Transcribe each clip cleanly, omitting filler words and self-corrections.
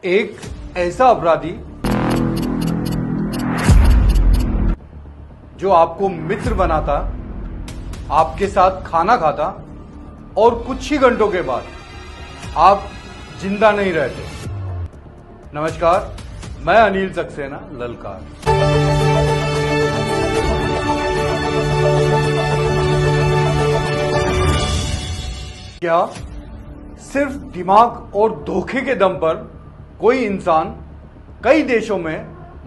एक ऐसा अपराधी जो आपको मित्र बनाता, आपके साथ खाना खाता और कुछ ही घंटों के बाद आप जिंदा नहीं रहते। नमस्कार, मैं अनिल सक्सेना, ललकार। क्या सिर्फ दिमाग और धोखे के दम पर कोई इंसान कई देशों में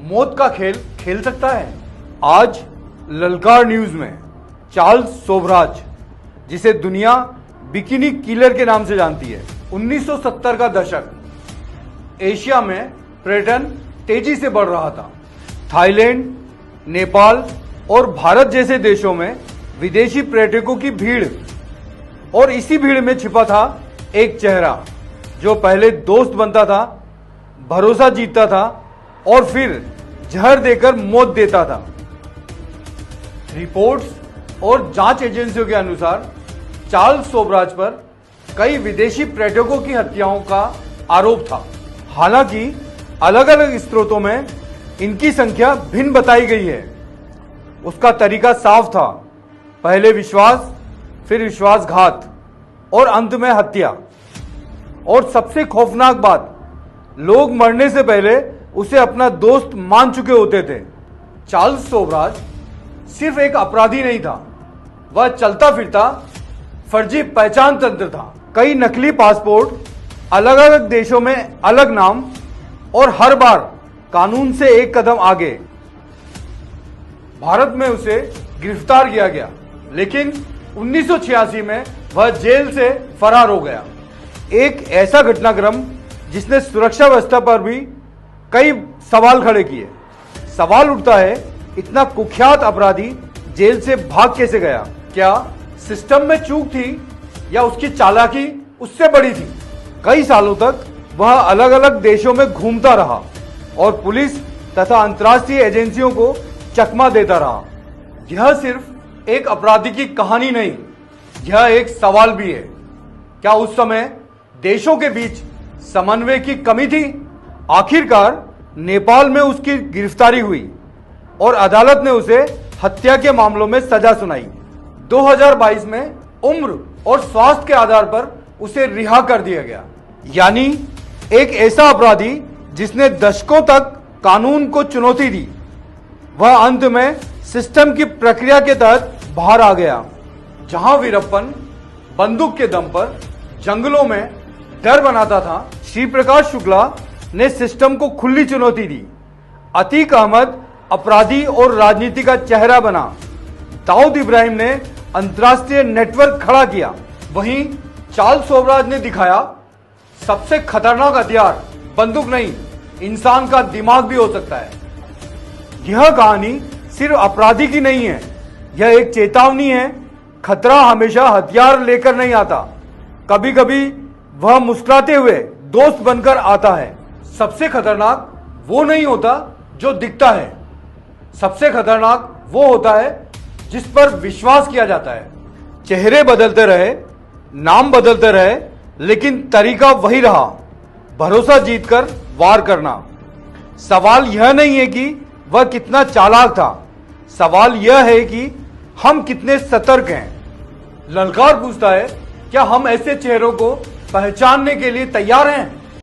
मौत का खेल खेल सकता है? आज ललकार न्यूज में चार्ल्स सोबराज, जिसे दुनिया बिकिनी किलर के नाम से जानती है, 1970 का दशक, एशिया में पर्यटन तेजी से बढ़ रहा था। थाईलैंड, नेपाल और भारत जैसे देशों में विदेशी पर्यटकों की भीड़, और इसी भीड़ में छिपा था एक चेहरा जो पहले दोस्त बनता था, भरोसा जीतता था और फिर जहर देकर मौत देता था। रिपोर्ट्स और जांच एजेंसियों के अनुसार चार्ल्स सोबराज पर कई विदेशी पर्यटकों की हत्याओं का आरोप था। हालांकि अलग अलग स्रोतों में इनकी संख्या भिन्न बताई गई है। उसका तरीका साफ था, पहले विश्वास, फिर विश्वासघात और अंत में हत्या। और सबसे खौफनाक बात, लोग मरने से पहले उसे अपना दोस्त मान चुके होते थे। चार्ल्स सोबराज सिर्फ एक अपराधी नहीं था, वह चलता फिरता फर्जी पहचान तंत्र था। कई नकली पासपोर्ट, अलग अलग देशों में अलग नाम, और हर बार कानून से एक कदम आगे। भारत में उसे गिरफ्तार किया गया, लेकिन 1986 में वह जेल से फरार हो गया। एक ऐसा घटनाक्रम जिसने सुरक्षा व्यवस्था पर भी कई सवाल खड़े किए। सवाल उठता है, इतना कुख्यात अपराधी जेल से भाग कैसे गया? क्या सिस्टम में चूक थी या उसकी चालाकी उससे बड़ी थी? कई सालों तक वह अलग अलग देशों में घूमता रहा और पुलिस तथा अंतर्राष्ट्रीय एजेंसियों को चकमा देता रहा। यह सिर्फ एक अपराधी की कहानी नहीं, यह एक सवाल भी है। क्या उस समय देशों के बीच समन्वय की कमी थी? आखिरकार नेपाल में उसकी गिरफ्तारी हुई और अदालत ने उसे हत्या के मामलों में सजा सुनाई। 2022 में उम्र और स्वास्थ्य के आधार पर उसे रिहा कर दिया गया। यानी एक ऐसा अपराधी जिसने दशकों तक कानून को चुनौती दी, वह अंत में सिस्टम की प्रक्रिया के तहत बाहर आ गया। जहां वीरप्पन बंदूक के दम पर जंगलों में डर बनाता था, श्री प्रकाश शुक्ला ने सिस्टम को खुली चुनौती दी। अतीक अहमद अपराधी और राजनीति का चेहरा बना। दाऊद इब्राहिम ने अंतर्राष्ट्रीय नेटवर्क खड़ा किया। वहीं चार्ल्स सोबराज ने दिखाया, सबसे खतरनाक हथियार बंदूक नहीं, इंसान का दिमाग भी हो सकता है। यह कहानी सिर्फ अपराधी की नहीं है, यह एक चेतावनी है। खतरा हमेशा हथियार लेकर नहीं आता, कभी कभी वह मुस्कुराते हुए दोस्त बनकर आता है। सबसे खतरनाक वो नहीं होता जो दिखता है, सबसे खतरनाक वो होता है जिस पर विश्वास किया जाता है। चेहरे बदलते रहे, नाम बदलते रहे, लेकिन तरीका वही रहा, भरोसा जीतकर वार करना। सवाल यह नहीं है कि वह कितना चालाक था, सवाल यह है कि हम कितने सतर्क हैं। ललकार पूछता है, क्या हम ऐसे चेहरों को पहचानने के लिए तैयार हैं?